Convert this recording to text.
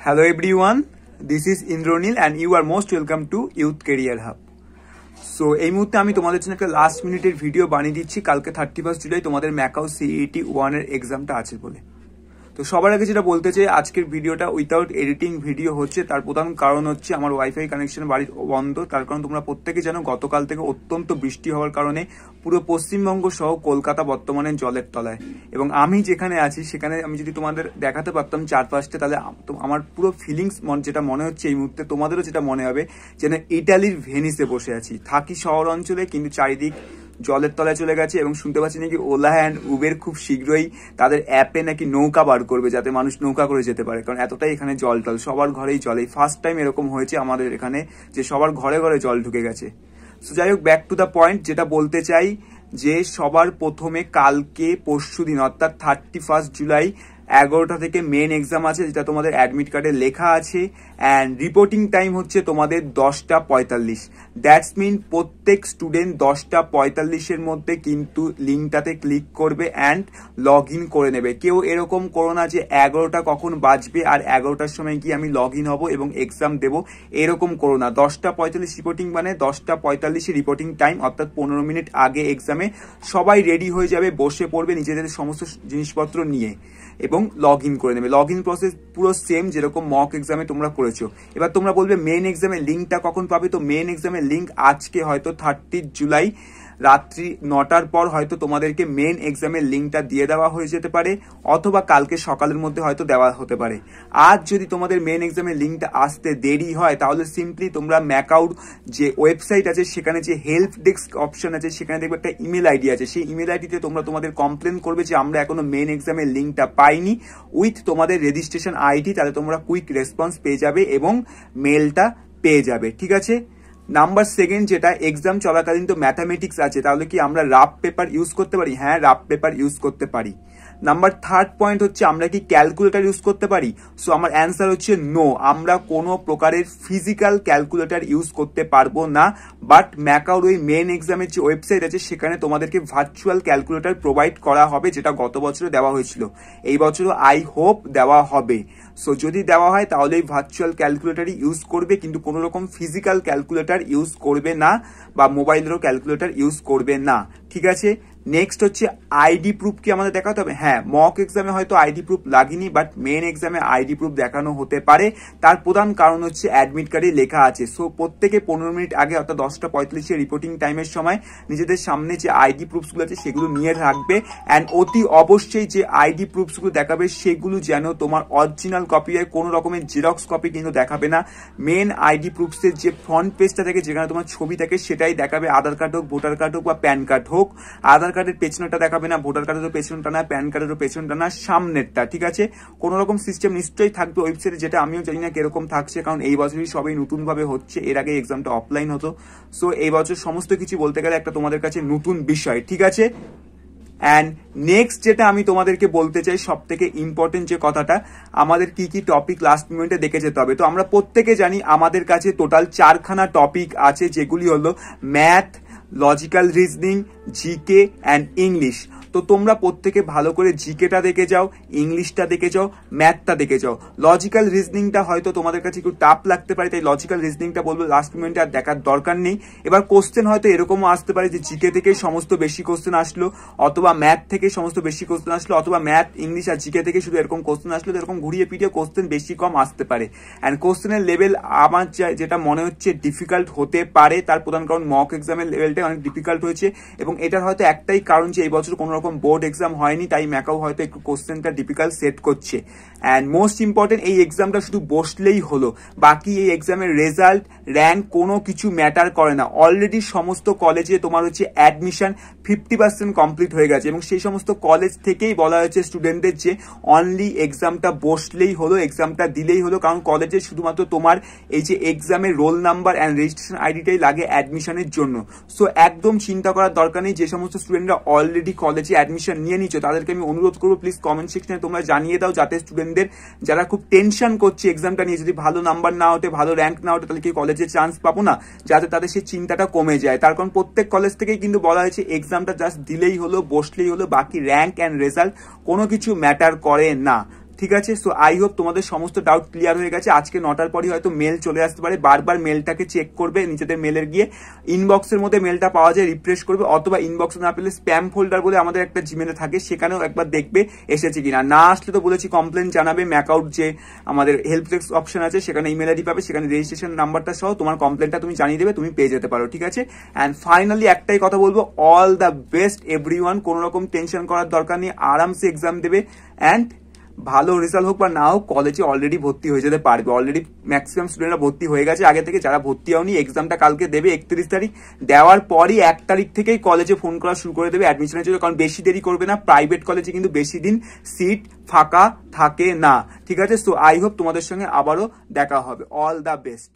Hello everyone, this is Indronil and you are most welcome to Youth Career Hub. So এই মুহূর্তে আমি তোমাদের জন্য একটা লাস্ট মিনিটের ভিডিও বানিয়ে দিচ্ছি। কালকে 31 জুলাই তোমাদের ম্যাকাও CET 1 এর এক্সামটা আছে বলে। তো সবার আগে যেটা বলতে চাই, আজকের ভিডিওটা উইথাউট এডিটিং ভিডিও হচ্ছে। তার প্রধান কারণ হচ্ছে আমার ওয়াইফাই কানেকশন বাড়ির বন্ধ। তার কারণ তোমরা প্রত্যেকে জানো গতকাল থেকে অত্যন্ত বৃষ্টি হওয়ার কারণে পুরো পশ্চিমবঙ্গ সহ কলকাতা বর্তমানে জলের তলায়। এবং আমি যেখানে আছি সেখানে আমি যদি তোমাদের দেখাতে পারতাম চারপাশটা, তাহলে আমার পুরো ফিলিংস যেটা মনে হচ্ছে এই মুহূর্তে, তোমাদেরও যেটা মনে হবে যেন ইটালির ভেনিসে বসে আছি। থাকি শহর অঞ্চলে, কিন্তু চারিদিক জলের তলায় চলে গেছে। এবং শুনতে পাচ্ছি নাকি ওলা অ্যান্ড উবের খুব শীঘ্রই তাদের অ্যাপে নাকি নৌকা বার করবে, যাতে মানুষ নৌকা করে যেতে পারে, কারণ এতটাই এখানে জল টল সবার ঘরেই জলে। ফার্স্ট টাইম এরকম হয়েছে আমাদের এখানে যে সবার ঘরে ঘরে জল ঢুকে গেছে। সো যাই হোক, ব্যাক টু দ্য পয়েন্ট, যেটা বলতে চাই যে সবার প্রথমে কালকে পরশু দিন অর্থাৎ 31 জুলাই 11টা থেকে মেন এক্সাম আছে, যেটা তোমাদের অ্যাডমিট কার্ডে লেখা আছে। অ্যান্ড রিপোর্টিং টাইম হচ্ছে তোমাদের 10টা 45। দ্যাটস মিন প্রত্যেক স্টুডেন্ট 10টা 45-এর মধ্যে কিন্তু লিঙ্কটাতে ক্লিক করবে অ্যান্ড লগ ইন করে নেবে। কেউ এরকম করো না যে 11টা কখন বাজবে আর 11টার সময় গিয়ে আমি লগ ইন হবো এবং এক্সাম দেবো, এরকম করো না। 10টা 45 রিপোর্টিং মানে 10টা 45 রিপোর্টিং টাইম, অর্থাৎ 15 মিনিট আগে এক্সামে সবাই রেডি হয়ে যাবে, বসে পড়বে নিজেদের সমস্ত জিনিসপত্র নিয়ে এবং লগ ইন করে নেবে। লগ ইন প্রসেস পুরো সেম যেরকম মক এক্সামে তোমরা করেছো। এবার তোমরা বলবে মেন এক্সামের লিঙ্কটা কখন পাবে? তো মেন এক্সামের লিঙ্ক আজকে হয়তো 30 জুলাই রাত্রি 9টার পর হয়তো তোমাদেরকে মেন এক্সামের লিঙ্কটা দিয়ে দেওয়া হয়ে যেতে পারে, অথবা কালকে সকালের মধ্যে হয়তো দেওয়া হতে পারে। আজ যদি তোমাদের মেন এক্সামের লিঙ্কটা আসতে দেরি হয়, তাহলে সিম্পলি তোমরা ম্যাকাউর যে ওয়েবসাইট আছে সেখানে যে হেল্প ডেস্ক অপশন আছে সেখানে দেখবে একটা ইমেল আইডি আছে। সেই ইমেল আইডিতে তোমরা তোমাদের কমপ্লেন করবে যে আমরা এখনো মেন এক্সামের লিঙ্কটা পাইনি উইথ তোমাদের রেজিস্ট্রেশন আইডি, তাহলে তোমরা কুইক রেসপন্স পেয়ে যাবে এবং মেলটা পেয়ে যাবে। ঠিক আছে। নাম্বার সেকেন্ড, যেটা এক্সাম চলাকালীন তো ম্যাথামেটিক্স আছে, তাহলে কি আমরা রাফ পেপার ইউজ করতে পারি? হ্যাঁ, রাফ পেপার ইউজ করতে পারি। নাম্বার থার্ড পয়েন্ট হচ্ছে আমরা কি ক্যালকুলেটর ইউজ করতে পারি? সো আমার অ্যান্সার হচ্ছে নো, আমরা কোনো প্রকারের ফিজিক্যাল ক্যালকুলেটর ইউজ করতে পারবো না। বাট ম্যাকাওর ওই মেন এক্সামের যে ওয়েবসাইট আছে সেখানে তোমাদেরকে ভার্চুয়াল ক্যালকুলেটর প্রোভাইড করা হবে, যেটা গত বছরে দেওয়া হয়েছিল, এই বছরও আই হোপ দেওয়া হবে। সো যদি দেওয়া হয় তাহলে এই ভার্চুয়াল ক্যালকুলেটরই ইউজ করবে, কিন্তু কোনো রকম ফিজিক্যাল ক্যালকুলেটর ইউজ করবে না বা মোবাইলেরও ক্যালকুলেটর ইউজ করবে না। ঠিক আছে। নেক্সট হচ্ছে আইডি প্রুফ কি আমাদের দেখাতে হবে? হ্যাঁ, মক এক্সামে হয়তো আইডি প্রুফ লাগেনি, বাট মেন এক্সামে আইডি প্রুফ দেখানো হতে পারে। তার প্রধান কারণ হচ্ছে অ্যাডমিট কার্ডে লেখা আছে। সো প্রত্যেকে 15 মিনিট আগে অর্থাৎ 10টা 45-এর রিপোর্টিং টাইমের সময় নিজেদের সামনে যে আইডি প্রুফসগুলো আছে সেগুলো নিয়ে রাখবে। অ্যান্ড অতি অবশ্যই যে আইডি প্রুফসগুলো দেখাবে সেগুলো যেন তোমার অরিজিনাল কপি হয়, কোনো রকমের জেরক্স কপি কিন্তু দেখাবে না। মেন আইডি প্রুফসের যে ফ্রন্ট পেজটা থাকে যেখানে তোমার ছবি থাকে সেটাই দেখাবে, আধার কার্ড হোক, ভোটার কার্ড হোক বা প্যান কার্ড হোক। আধার কার্ডের পেছনটা দেখাবে না, ভোটার কার্ডেরও পেছনটা না, প্যান কার্ডেরও পেছনটা না, সামনেরটা। ঠিক আছে। কোন রকম সিস্টেম নিশ্চয়ই থাকবে ওয়েবসাইটে, যেটা আমিও জানি না কিরকম থাকছে, কারণ এই বছরই সবই নতুন ভাবে হচ্ছে। এর আগে এক্সামটা অফলাইন হতো। সো এই বছর সমস্ত কিছু বলতে গেলে একটা তোমাদের কাছে নতুন বিষয়। ঠিক আছে। অ্যান্ড নেক্সট যেটা আমি তোমাদেরকে বলতে চাই, সব থেকে ইম্পর্টেন্ট যে কথাটা, আমাদের কি কি টপিক লাস্ট মোমেন্টে দেখে যেতে হবে। তো আমরা প্রত্যেকে জানি আমাদের কাছে টোটাল 4খানা টপিক আছে, যেগুলি হলো math, logical reasoning, GK and English. তো তোমরা প্রত্যেকে ভালো করে জিকেটা দেখে যাও, ইংলিশটা দেখে যাও, ম্যাথটা দেখে যাও। লজিক্যাল রিজনিংটা হয়তো তোমাদের কাছে একটু টাফ লাগতে পারে, তাই লজিক্যাল রিজনিংটা বলবো লাস্ট মোমেন্টে আর দেখার দরকার নেই। এবার কোশ্চেন হয়তো এরকমও আসতে পারে যে জিকে থেকে সমস্ত বেশি কোশ্চেন আসলো, অথবা ম্যাথ থেকে সমস্ত বেশি কোশ্চেন আসলো, অথবা ম্যাথ, ইংলিশ আর জিকে থেকে শুধু এরকম কোশ্চেন আসলো। এরকম ঘুরিয়ে পিটিয়ে কোশ্চেন বেশি কম আসতে পারে। অ্যান্ড কোশ্চেনের লেভেল আমার যেটা মনে হচ্ছে ডিফিকাল্ট হতে পারে, তার প্রধান কারণ মক এক্সামের লেভেলটা অনেক ডিফিকাল্ট হয়েছে। এবং এটার হয়তো একটাই কারণ যে এই বছর কোনো রকম বোর্ড এক্সাম হয়নি, তাই ম্যাকাও হয়তো একটু কোশ্চেনটা ডিফিকাল্ট সেট করছে। অ্যান্ড মোস্ট ইম্পর্টেন্ট, এই এক্সামটা শুধু বসলেই হলো, বাকি এই এক্সামের রেজাল্ট, র্যাঙ্ক কোনো কিছু ম্যাটার করে না। অলরেডি সমস্ত কলেজে তোমার হচ্ছে অ্যাডমিশন 50% কমপ্লিট হয়ে গেছে, এবং সেই সমস্ত কলেজ থেকেই বলা হয়েছে স্টুডেন্টদের যে অনলি এক্সামটা বসলেই হলো, এক্সামটা দিলেই হলো, কারণ কলেজে শুধুমাত্র তোমার এই যে এক্সামের রোল নাম্বার অ্যান্ড রেজিস্ট্রেশন আইডিটাই লাগে অ্যাডমিশনের জন্য। সো একদম চিন্তা করার দরকার নেই। যে সমস্ত স্টুডেন্টরা অলরেডি কলেজে অ্যাডমিশন নিয়ে নিচ্ছ তাদেরকে আমি অনুরোধ করবো, প্লিজ কমেন্ট সেকশনে তোমরা জানিয়ে দাও, যাতে স্টুডেন্টদের যারা খুব টেনশন করছে এক্সামটা নিয়ে, যদি ভালো নাম্বার না ওঠে, ভালো র্যাঙ্ক না ওঠে, তাহলে কি কলেজে চান্স পাবো না, যাতে তাদের সেই চিন্তাটা কমে যায়। তার কারণ প্রত্যেক কলেজ থেকেই কিন্তু বলা হয়েছে এক্সামটা জাস্ট দিলেই হলো, বসলেই হলো, বাকি র্যাঙ্ক অ্যান্ড রেজাল্ট কোনো কিছু ম্যাটার করে না। ঠিক আছে। সো আই হোপ তোমাদের সমস্ত ডাউট ক্লিয়ার হয়ে গেছে। আজকে 9টার পরই হয়তো মেল চলে আসতে পারে, বারবার মেলটাকে চেক করবে, নিজেদের মেলের গিয়ে ইনবক্সের মধ্যে মেলটা পাওয়া যায় রিফ্রেশ করবে, অথবা ইনবক্স না পেলে স্প্যাম ফোল্ডার বলে আমাদের একটা জিমেলে থাকে, সেখানেও একবার দেখবে এসেছে কিনা। না আসলে তো বলেছি কমপ্লেন জানাবে, ম্যাকআউট যে আমাদের হেল্প ডেস্ক অপশন আছে সেখানে ইমেল আইডি পাবে, সেখানে রেজিস্ট্রেশন নাম্বারটা সহ তোমার কমপ্লেনটা তুমি জানিয়ে দেবে, তুমি পেয়ে যেতে পারো, ঠিক আছে। অ্যান্ড ফাইনালি একটাই কথা বলবো, অল দ্য বেস্ট এভরিওয়ান, কোনো রকম টেনশন করার দরকার নেই, আরামসে এক্সাম দেবে অ্যান্ড ভালো রেজাল্ট হোক বা না হোক কলেজে অলরেডি ভর্তি হয়ে যেতে পারবে। অলরেডি ম্যাক্সিমাম স্টুডেন্টরা ভর্তি হয়ে গেছে আগে থেকে, যারা ভর্তি হয়নি এক্সামটা কালকে দেবে 31 তারিখ, দেওয়ার পরই 1 তারিখ থেকেই কলেজে ফোন করা শুরু করে দেবে অ্যাডমিশনের জন্য, কারণ বেশি দেরি করবে না, প্রাইভেট কলেজে কিন্তু বেশি দিন সিট ফাঁকা থাকে না, ঠিক আছে। সো আই হোপ তোমাদের সঙ্গে আবারও দেখা হবে। All the best.